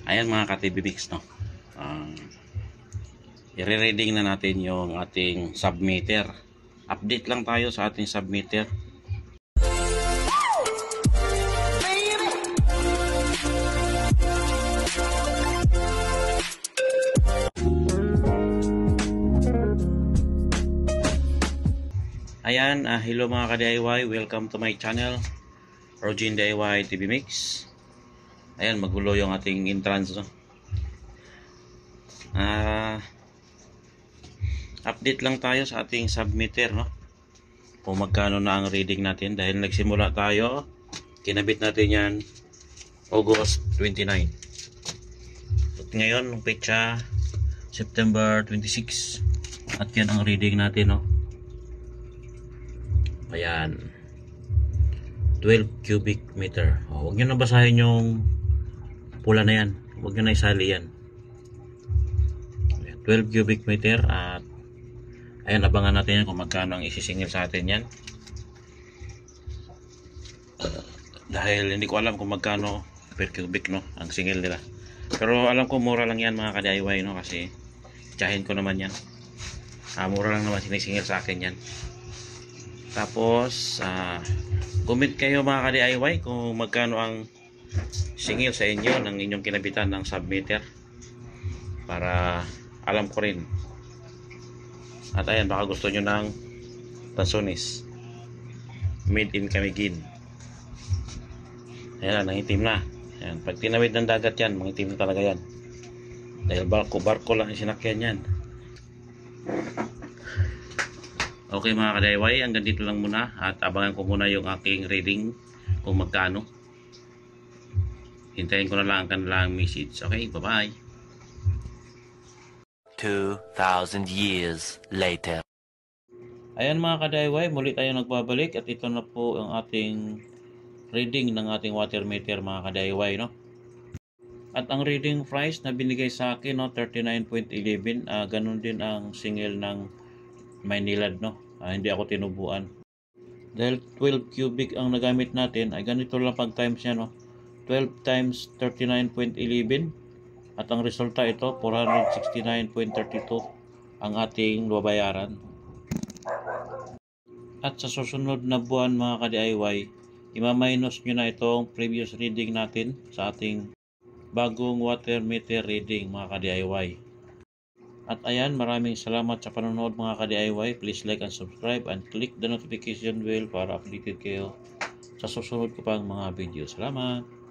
Ayan mga ka-TVMix, no? I-reading na natin yung ating submeter. Update lang tayo sa ating submeter. Ayan, hello mga ka-DIY, welcome to my channel, Rogin DIY TV Mix. Ayan, magulo yung ating entrance, no? Update lang tayo sa ating submeter, no? Kung magkano na ang reading natin dahil nagsimula tayo, kinabit natin yan August 29. At ngayon, nung petsa September 26. At yan ang reading natin, no? Ayan, 12 cubic meter. Huwag nyo na basahin yung pula na yan, huwag nyo na isali yan. Ayan, 12 cubic meter. At ayan, abangan natin yan kung magkano ang isisingil sa atin yan, dahil hindi ko alam kung magkano per cubic, no, ang singil nila. Pero alam ko mura lang yan mga ka-DIY, no, kasi tsahin ko naman yan. Mura lang naman sinisingil sa akin yan. Tapos comment kayo mga ka-DIY kung magkano ang singil sa inyo ng inyong kinabitan ng submeter, para alam ko rin. At ayan, baka gusto nyo ng Tansones made in Camiguin. Ayan, nangitim na. Ayan, pag tinawid ng dagat yan, mangitim na talaga yan, dahil barko lang isinakyan yan. Okay mga ka-DIY, hanggang dito lang muna, at abangan ko muna yung aking reading kung magkano. Hintayin ko na lang ang kanilang message. Okay, bye bye. 2,000 years later. Ayan mga ka-DIY, muli tayo nagbabalik, at ito na po ang ating reading ng ating water meter mga ka-DIY, no? At ang reading price na binigay sa akin, no, 39.11. Ganun din ang singil ng Maynilad, no? Hindi ako tinubuan. Dahil 12 cubic ang nagamit natin, ay ganito lang pag times niya, no? 12 times 39.11. At ang resulta ito, 469.32 ang ating babayaran. At sa susunod na buwan mga ka-DIY, ima-minus nyo na itong previous reading natin sa ating bagong water meter reading mga ka-DIY. At ayan, maraming salamat sa panonood mga ka-DIY. Please like and subscribe and click the notification bell para updated kayo sa susunod ko pang mga video. Salamat!